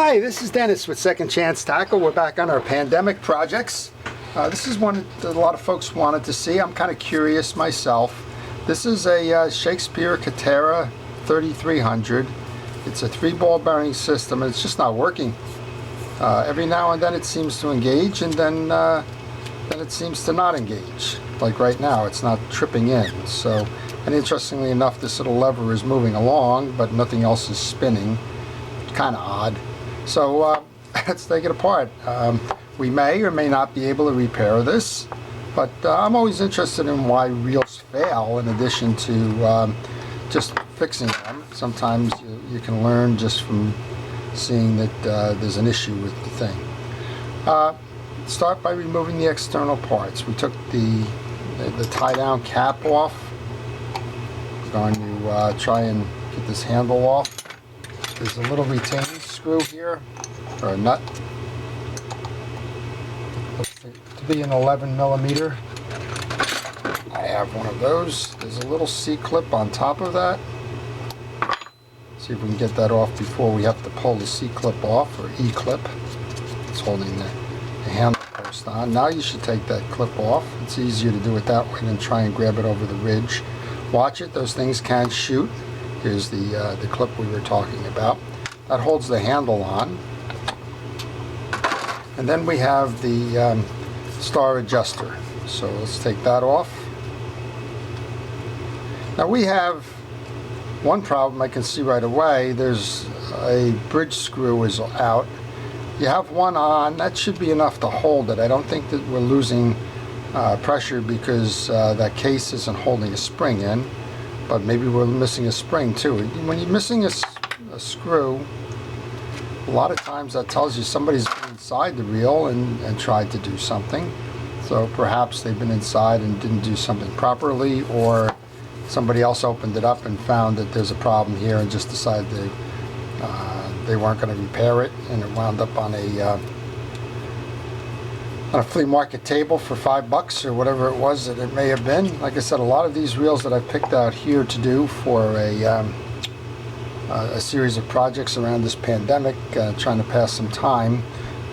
Hi, this is Dennis with Second Chance Tackle. We're back on our pandemic projects. This is one that a lot of folks wanted to see. I'm kind of curious myself. This is a Shakespeare Caterra 3300. It's a 3-ball bearing system and it's just not working. Every now and then it seems to engage, and then it seems to not engage. Like right now, it's not tripping in. So, and interestingly enough, this little lever is moving along, but nothing else is spinning. Kind of odd. So let's take it apart. We may or may not be able to repair this, but I'm always interested in why reels fail in addition to just fixing them. Sometimes you can learn just from seeing that there's an issue with the thing. Start by removing the external parts. We took the tie-down cap off. We're going to try and get this handle off. There's a little retaining screw here, or a nut. Looks to be an 11 millimeter. I have one of those. There's a little C-clip on top of that. See if we can get that off before we have to pull the C-clip off, or E-clip. It's holding the handle post on. Now you should take that clip off. It's easier to do it that way than try and grab it over the ridge. Watch it, those things can shoot. Here's the clip we were talking about. That holds the handle on. And then we have the star adjuster. So let's take that off. Now we have one problem I can see right away. There's a bridge screw is out. You have one on, that should be enough to hold it. I don't think that we're losing pressure because that case isn't holding a spring in. But maybe we're missing a spring too. When you're missing a screw, a lot of times that tells you somebody's been inside the reel and tried to do something. So perhaps they've been inside and didn't do something properly, or somebody else opened it up and found that there's a problem here and just decided they weren't going to repair it, and it wound up on a flea market table for $5 or whatever it was that it may have been. Like I said, a lot of these reels that I've picked out here to do for a series of projects around this pandemic, trying to pass some time,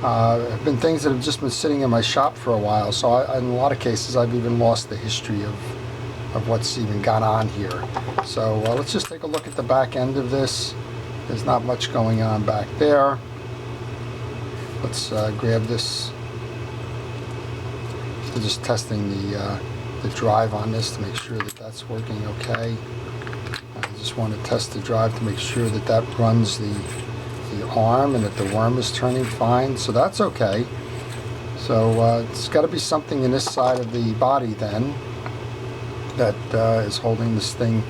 have been things that have just been sitting in my shop for a while. So in a lot of cases, I've even lost the history of what's even gone on here. So let's just take a look at the back end of this. There's not much going on back there. Let's grab this. We're just testing the drive on this to make sure that that's working okay. I just want to test the drive to make sure that that runs the arm and that the worm is turning fine. So that's okay. So it's got to be something in this side of the body then that is holding this thing,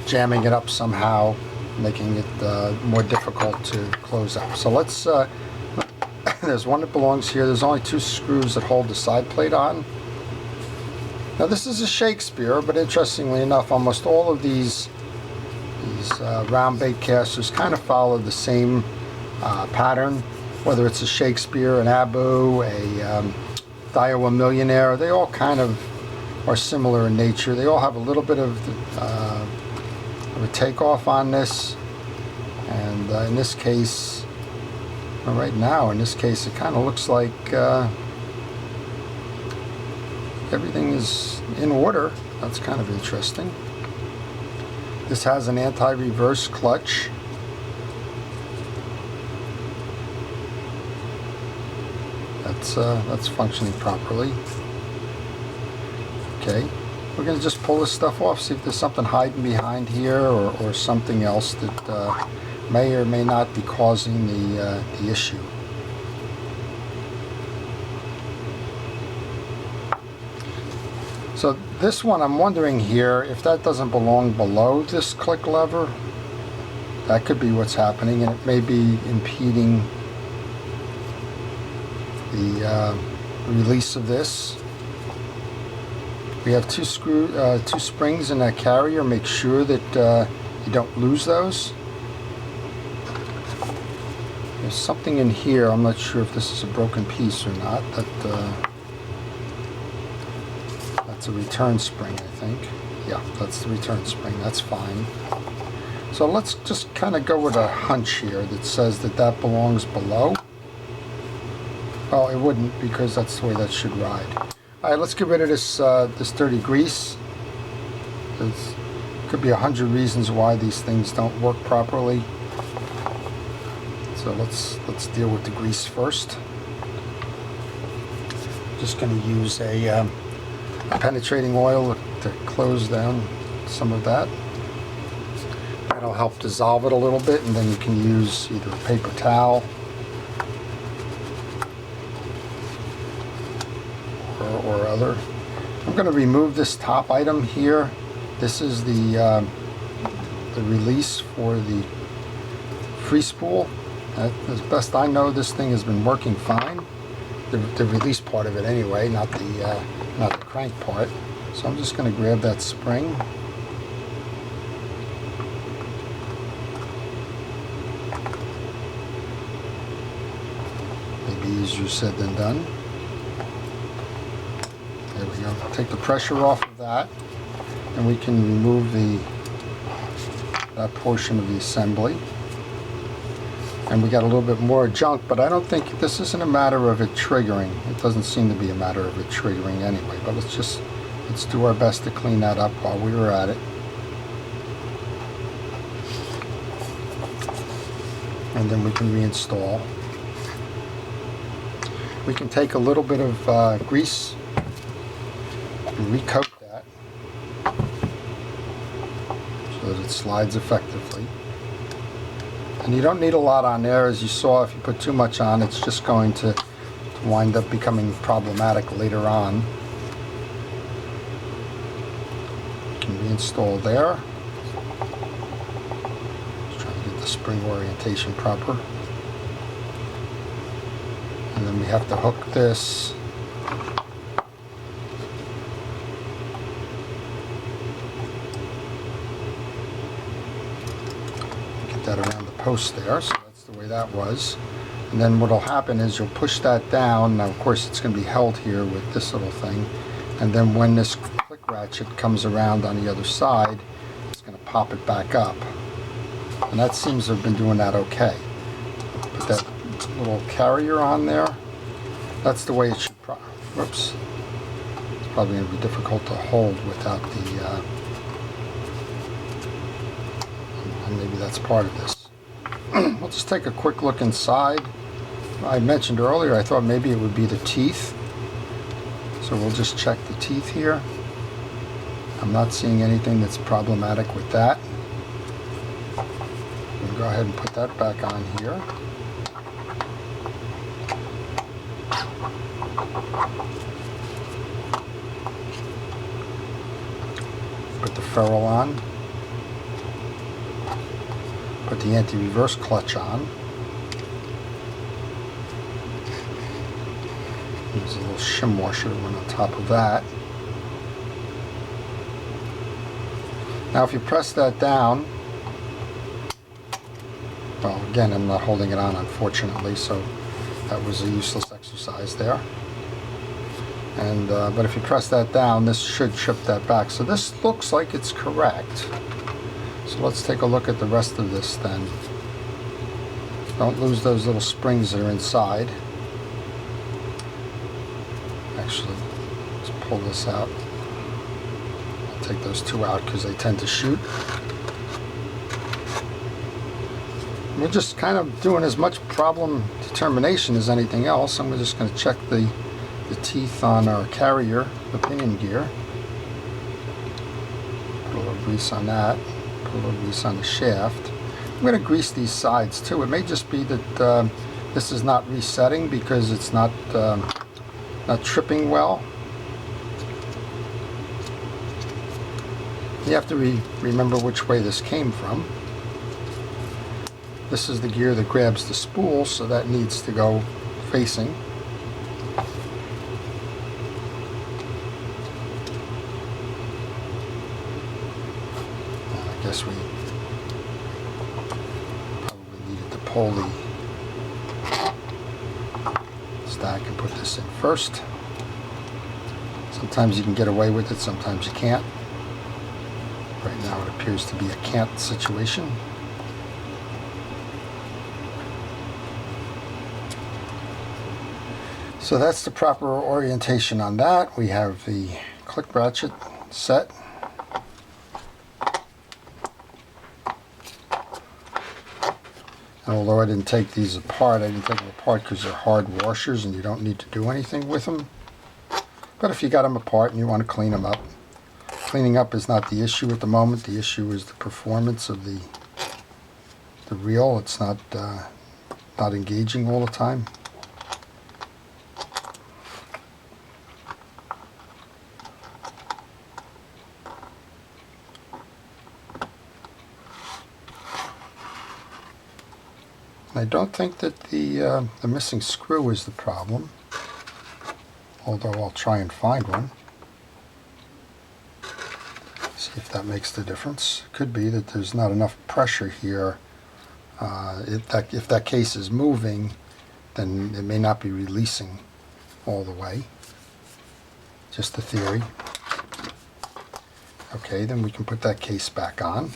jamming it up somehow, making it more difficult to close up. So let's there's one that belongs here. There's only 2 screws that hold the side plate on. Now this is a Shakespeare, but interestingly enough, almost all of these round bait casters kind of follow the same pattern. Whether it's a Shakespeare, an Abu, a Daiwa Millionaire, they all kind of are similar in nature. They all have a little bit of a takeoff on this, and in this case, right now, in this case, it kind of looks like everything is in order. That's kind of interesting. This has an anti-reverse clutch. That's functioning properly. Okay, we're going to just pull this stuff off, see if there's something hiding behind here, or something else that may or may not be causing the issue. So this one, I'm wondering here if that doesn't belong below this click lever. That could be what's happening, and it may be impeding the release of this. We have two springs in that carrier. Make sure that you don't lose those. There's something in here. I'm not sure if this is a broken piece or not. That's a return spring, I think. Yeah, that's the return spring. That's fine. So let's just kind of go with a hunch here that says that that belongs below. Well, it wouldn't, because that's the way that should ride. All right, let's get rid of this dirty grease. There could be 100 reasons why these things don't work properly. So let's deal with the grease first. Just going to use a penetrating oil to close down some of that. That'll help dissolve it a little bit, and then you can use either a paper towel or other. I'm going to remove this top item here. This is the release for the free spool. As best I know, this thing has been working fine. The release part of it anyway, not the crank part. So I'm just going to grab that spring. Maybe easier said than done. There we go. Take the pressure off of that, and we can remove that portion of the assembly. And we got a little bit more junk, but I don't think this isn't a matter of it triggering. It doesn't seem to be a matter of it triggering anyway, but let's do our best to clean that up while we were at it. And then we can reinstall. We can take a little bit of grease and recoat that so that it slides effectively. And you don't need a lot on there. As you saw, if you put too much on, it's just going to wind up becoming problematic later on. You can reinstall there. Just trying to get the spring orientation proper. And then we have to hook this that around the post there, so that's the way that was. And then what will happen is you'll push that down. Now of course it's going to be held here with this little thing, and then when this click ratchet comes around on the other side, it's going to pop it back up, and that seems to have been doing that okay. Put that little carrier on there. That's the way it should whoops. It's probably going to be difficult to hold without the maybe that's part of this. We'll just take a quick look inside. I mentioned earlier I thought maybe it would be the teeth, so we'll just check the teeth here. I'm not seeing anything that's problematic with that. We'll go ahead and put that back on here. Put the ferrule on. Put the anti-reverse clutch on. There's a little shim washer that went on top of that. Now if you press that down, well again I'm not holding it on unfortunately, so that was a useless exercise there. And but if you press that down, this should trip that back. So this looks like it's correct. So let's take a look at the rest of this then. Don't lose those little springs that are inside. Actually, let's pull this out. I'll take those two out because they tend to shoot. We're just kind of doing as much problem determination as anything else, and we're just going to check the teeth on our carrier, the pinion gear. Put a little grease on that. Put a little grease on the shaft. I'm going to grease these sides too. It may just be that this is not resetting because it's not tripping well. You have to remember which way this came from. This is the gear that grabs the spool, so that needs to go facing. I guess we probably needed to pull the stack and put this in first. Sometimes you can get away with it, sometimes you can't. Right now it appears to be a can't situation. So that's the proper orientation on that. We have the click ratchet set. And although I didn't take these apart, I didn't take them apart because they're hard washers and you don't need to do anything with them. But if you got them apart and you want to clean them up, cleaning up is not the issue at the moment. The issue is the performance of the reel. It's not engaging all the time. I don't think that the missing screw is the problem, although I'll try and find one. See if that makes the difference. It could be that there's not enough pressure here. If that case is moving, then it may not be releasing all the way. Just a theory. Okay, then we can put that case back on.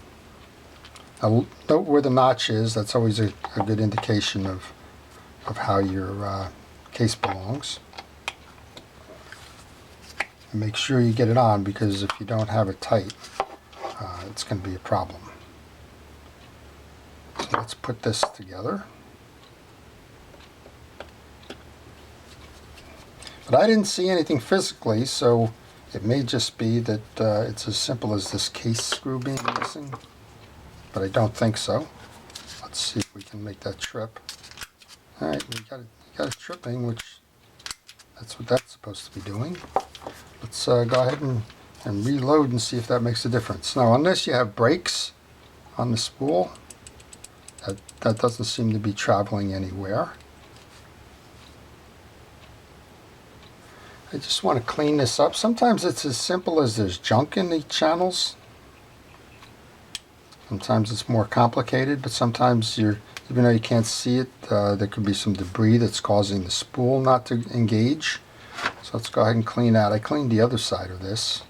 Now, note where the notch is. That's always a good indication of how your case belongs. And make sure you get it on, because if you don't have it tight, it's going to be a problem. So let's put this together. But I didn't see anything physically, so it may just be that it's as simple as this case screw being missing. But I don't think so. Let's see if we can make that trip. All right, we got it tripping, which that's what that's supposed to be doing. Let's go ahead and reload and see if that makes a difference. Now, unless you have brakes on the spool, that doesn't seem to be traveling anywhere. I just want to clean this up. Sometimes it's as simple as there's junk in the channels. Sometimes it's more complicated, but sometimes even though you can't see it, there could be some debris that's causing the spool not to engage. So let's go ahead and clean that. I cleaned the other side of this.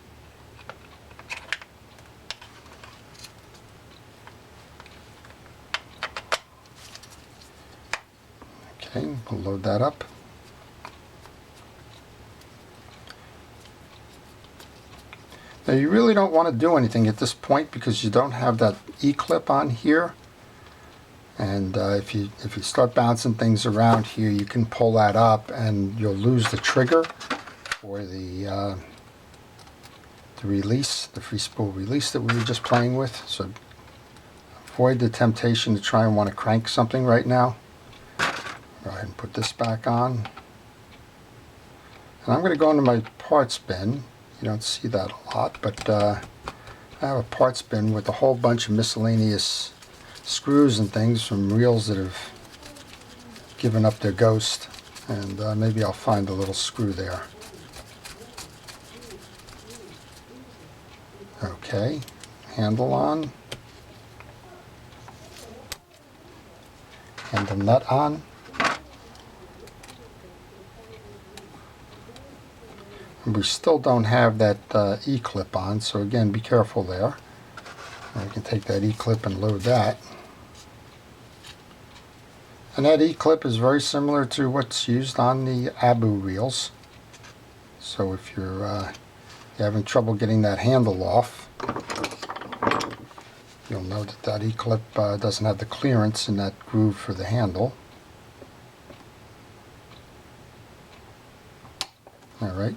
Okay, we'll load that up. Now you really don't want to do anything at this point because you don't have that E-clip on here. And if you start bouncing things around here, you can pull that up and you'll lose the trigger for the release, the free spool release that we were just playing with. So avoid the temptation to try and want to crank something right now. Go ahead and put this back on. And I'm going to go into my parts bin. You don't see that a lot, but I have a parts bin with a whole bunch of miscellaneous screws and things from reels that have given up their ghost, and maybe I'll find a little screw there. Okay, handle on, handle nut on. We still don't have that E-clip on, so again, be careful there. And we can take that E-clip and load that. And that E-clip is very similar to what's used on the Abu reels. So if you're having trouble getting that handle off, you'll note that that E-clip doesn't have the clearance in that groove for the handle. All right.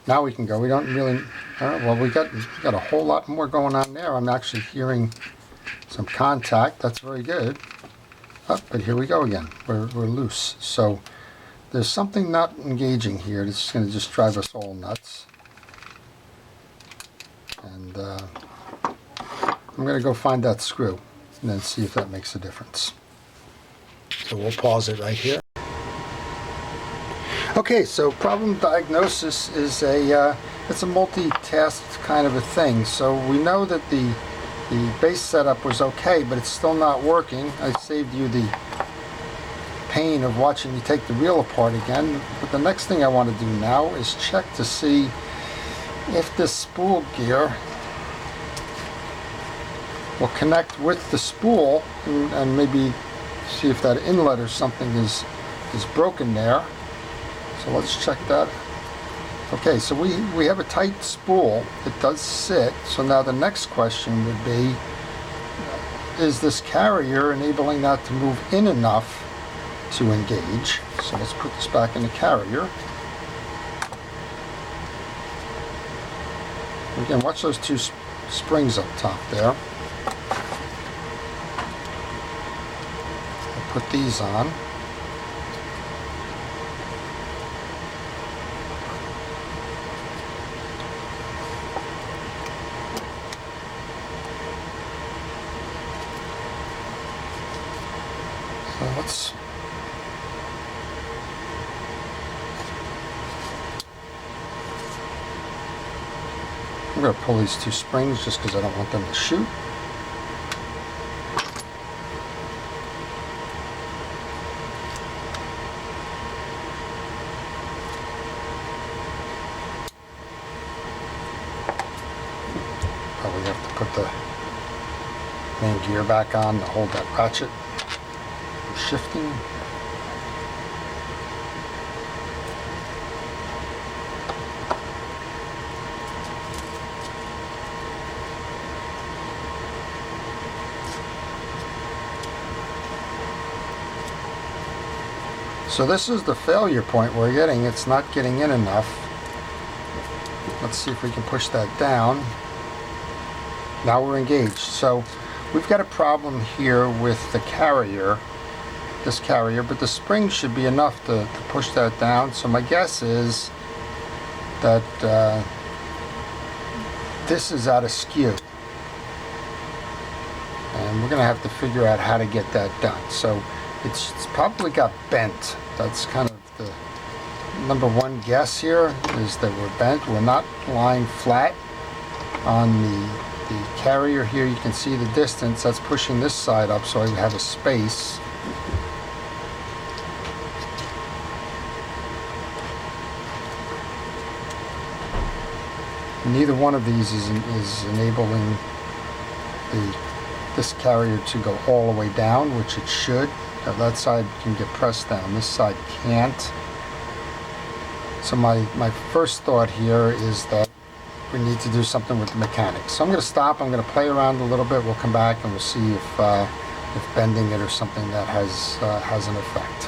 Now we can go. We don't really. Well, we got a whole lot more going on there. I'm actually hearing some contact. That's very good. Oh, but here we go again. We're loose. So there's something not engaging here. This is going to just drive us all nuts. And I'm going to go find that screw and then see if that makes a difference. So we'll pause it right here. Okay, so problem diagnosis is it's a multitask kind of a thing. So we know that the base setup was okay, but it's still not working. I saved you the pain of watching me take the reel apart again. But the next thing I want to do now is check to see if this spool gear will connect with the spool and maybe see if that inlet or something is broken there. So let's check that. Okay, so we have a tight spool. It does sit. So now the next question would be, is this carrier enabling that to move in enough to engage? So let's put this back in the carrier. Again, watch those two springs up top there. I'll put these on. So let's I'm going to pull these two springs just because I don't want them to shoot. Probably have to put the main gear back on to hold that ratchet from shifting. So this is the failure point we're getting. It's not getting in enough. Let's see if we can push that down. Now we're engaged. So we've got a problem here with the carrier, this carrier, but the spring should be enough to push that down. So my guess is that this is out of skew. And we're going to have to figure out how to get that done. So it's probably got bent. That's kind of the number one guess here, is that we're bent. We're not lying flat on the carrier here. You can see the distance. That's pushing this side up so I have a space. Neither one of these is enabling this carrier to go all the way down, which it should. That side can get pressed down, this side can't. So my first thought here is that we need to do something with the mechanics. So I'm going to stop, I'm going to play around a little bit, we'll come back and we'll see if bending it or something that has an effect.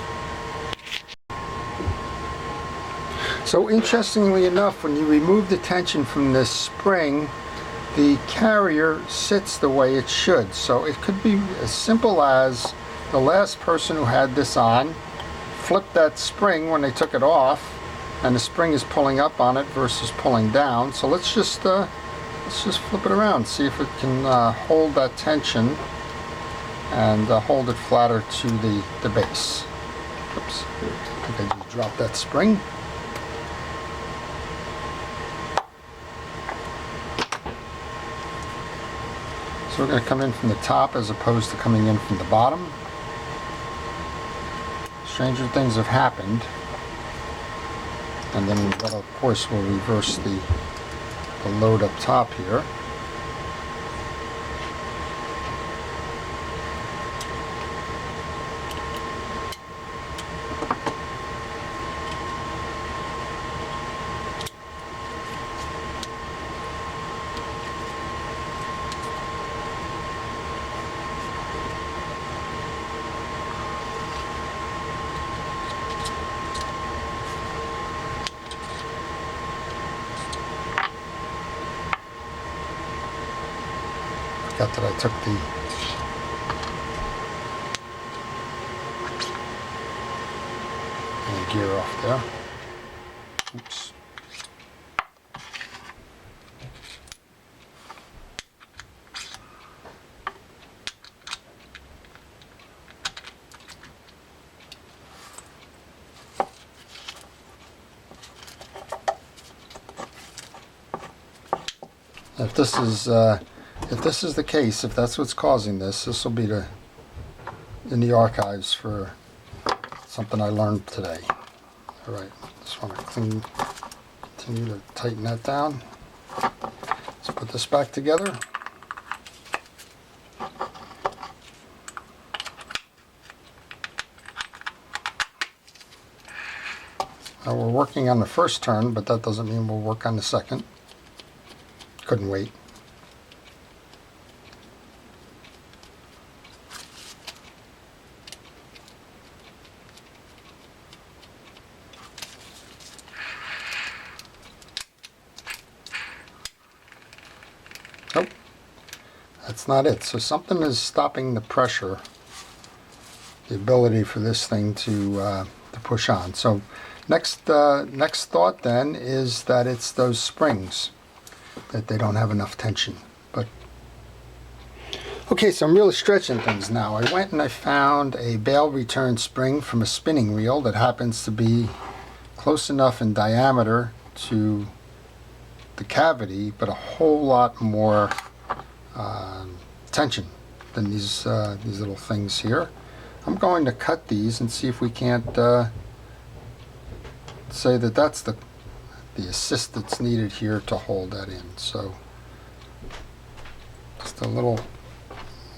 So interestingly enough, when you remove the tension from this spring, the carrier sits the way it should. So it could be as simple as the last person who had this on flipped that spring when they took it off, and the spring is pulling up on it versus pulling down. So let's just flip it around, see if it can hold that tension and hold it flatter to the base. Oops, I think I just dropped that spring. So we're going to come in from the top as opposed to coming in from the bottom. Stranger things have happened. And then that, of course, will reverse the load up top here. That I took the gear off there. Oops. If this is the case, if that's what's causing this, this will be in the archives for something I learned today. All right, just want to continue to tighten that down. Let's put this back together. We're working on the first turn, but that doesn't mean we'll work on the second. Couldn't wait. Nope, that's not it. So something is stopping the pressure, the ability for this thing to push on. So next thought then is that it's those springs, that they don't have enough tension. But okay, so I'm really stretching things now. I went and I found a bail return spring from a spinning reel that happens to be close enough in diameter to the cavity, but a whole lot more tension than these little things here. I'm going to cut these and see if we can't say that that's the assist that's needed here to hold that in. So just a little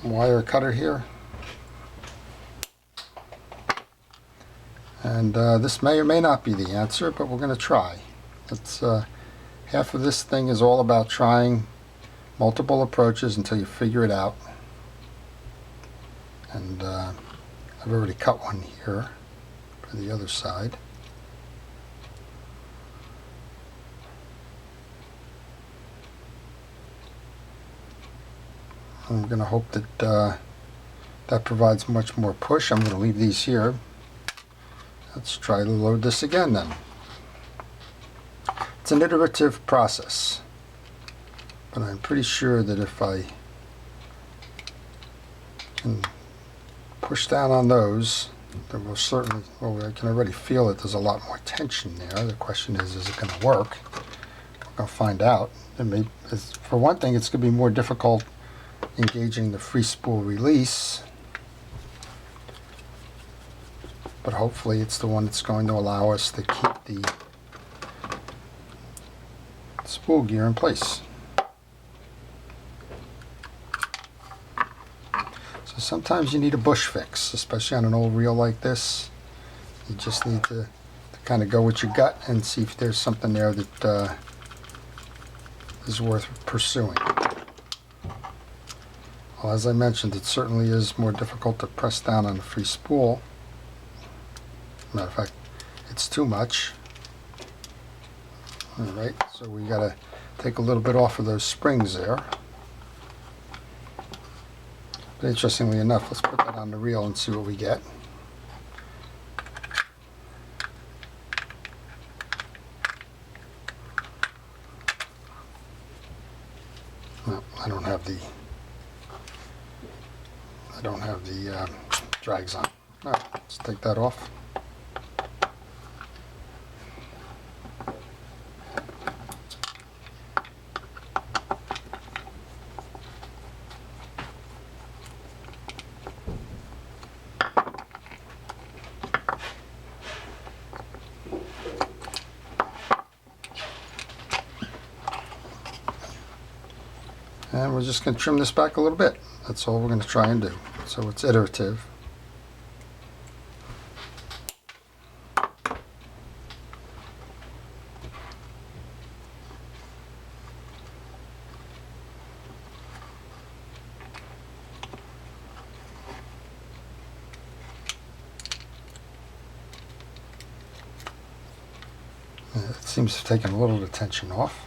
wire cutter here, and this may or may not be the answer, but we're going to try. It's half of this thing is all about trying multiple approaches until you figure it out. And I've already cut one here for the other side. I'm going to hope that that provides much more push. I'm going to leave these here. Let's try to load this again then. It's an iterative process, but I'm pretty sure that if I can push down on those, then we'll certainly, well, I can already feel that there's a lot more tension there. The question is it going to work? I'll find out. For one thing, it's going to be more difficult engaging the free spool release, but hopefully it's the one that's going to allow us to keep the spool gear in place. So sometimes you need a bush fix, especially on an old reel like this. You just need to kind of go with your gut and see if there's something there that is worth pursuing. Well, as I mentioned, it certainly is more difficult to press down on a free spool. Matter of fact, it's too much. Alright, so we got to take a little bit off of those springs there. But interestingly enough, let's put that on the reel and see what we get. Well, I don't have the drags on. All right, let's take that off. And we're just going to trim this back a little bit. That's all we're going to try and do. So it's iterative. It seems to have taken a little of the tension off.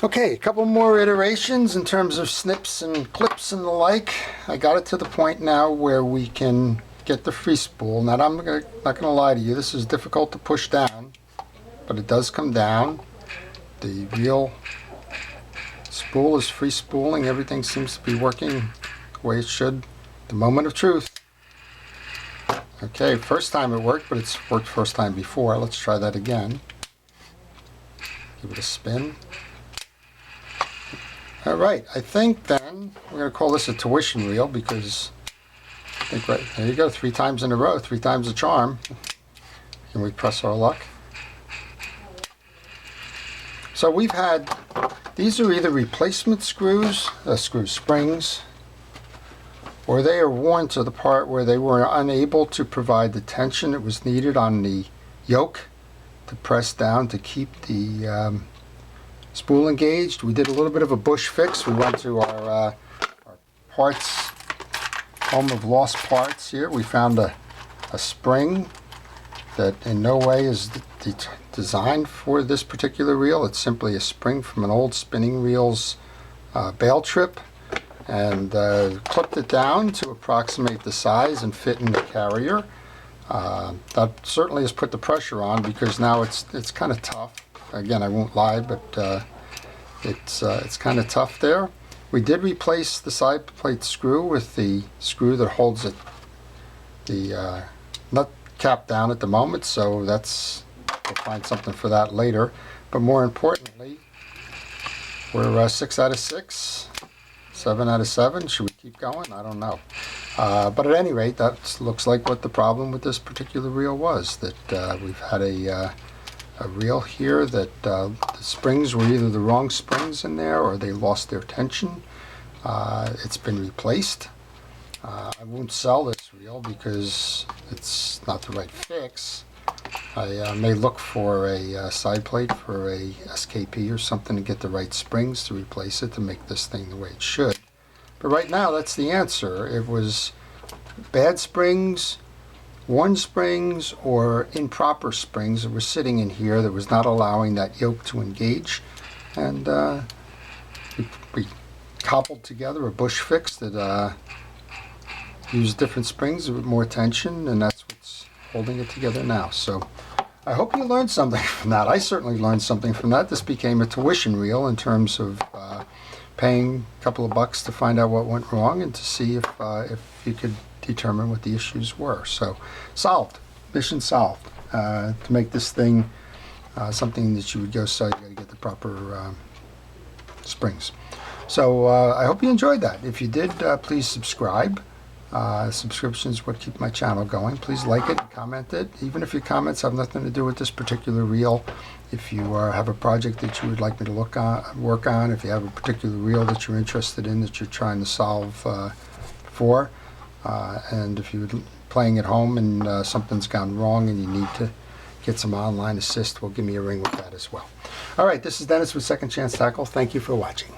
Okay, a couple more iterations in terms of snips and clips and the like. I got it to the point now where we can get the free spool. Now, I'm not going to lie to you, this is difficult to push down, but it does come down. The real spool is free spooling. Everything seems to be working the way it should. The moment of truth. Okay, first time it worked, but it's worked first time before. Let's try that again. Give it a spin. All right, I think then one, we're going to call this a tuition reel because I think right there you go, 3 times in a row, 3 times a charm. Can we press our luck? So we've had, these are either replacement screws, screw springs, or they are worn to the part where they were unable to provide the tension that was needed on the yoke to press down to keep the spool engaged. We did a little bit of a bush fix. We went to our parts, home of lost parts here. We found a spring that in no way is designed for this particular reel. It's simply a spring from an old spinning reel's bail trip, and clipped it down to approximate the size and fit in the carrier. That certainly has put the pressure on because now it's kind of tough. Again, I won't lie, but it's kind of tough there. We did replace the side plate screw with the screw that holds it, the nut cap down at the moment, so we'll find something for that later. But more importantly, we're 6 out of 6, 7 out of 7. Should we keep going? I don't know. But at any rate, that looks like what the problem with this particular reel was, that we've had a reel here that the springs were either the wrong springs in there or they lost their tension. It's been replaced. I won't sell this reel because it's not the right fix. I may look for a side plate for a SKP or something to get the right springs to replace it to make this thing the way it should. But right now, that's the answer. It was bad springs, worn springs, or improper springs that were sitting in here that was not allowing that yoke to engage. And we cobbled together a bush fix that used different springs with more tension, and that's what's holding it together now. So I hope you learned something from that. I certainly learned something from that. This became a tuition reel in terms of paying a couple of bucks to find out what went wrong and to see if you could determine what the issues were. So solved, mission solved. To make this thing something that you would go sell, you got to get the proper springs. So I hope you enjoyed that. If you did, please subscribe. Subscriptions would keep my channel going. Please like it and comment it. Even if your comments have nothing to do with this particular reel, if you have a project that you would like me to work on, if you have a particular reel that you're interested in that you're trying to solve for, and if you're playing at home and something's gone wrong and you need to get some online assist, well, give me a ring with that as well. All right, this is Dennis with Second Chance Tackle. Thank you for watching.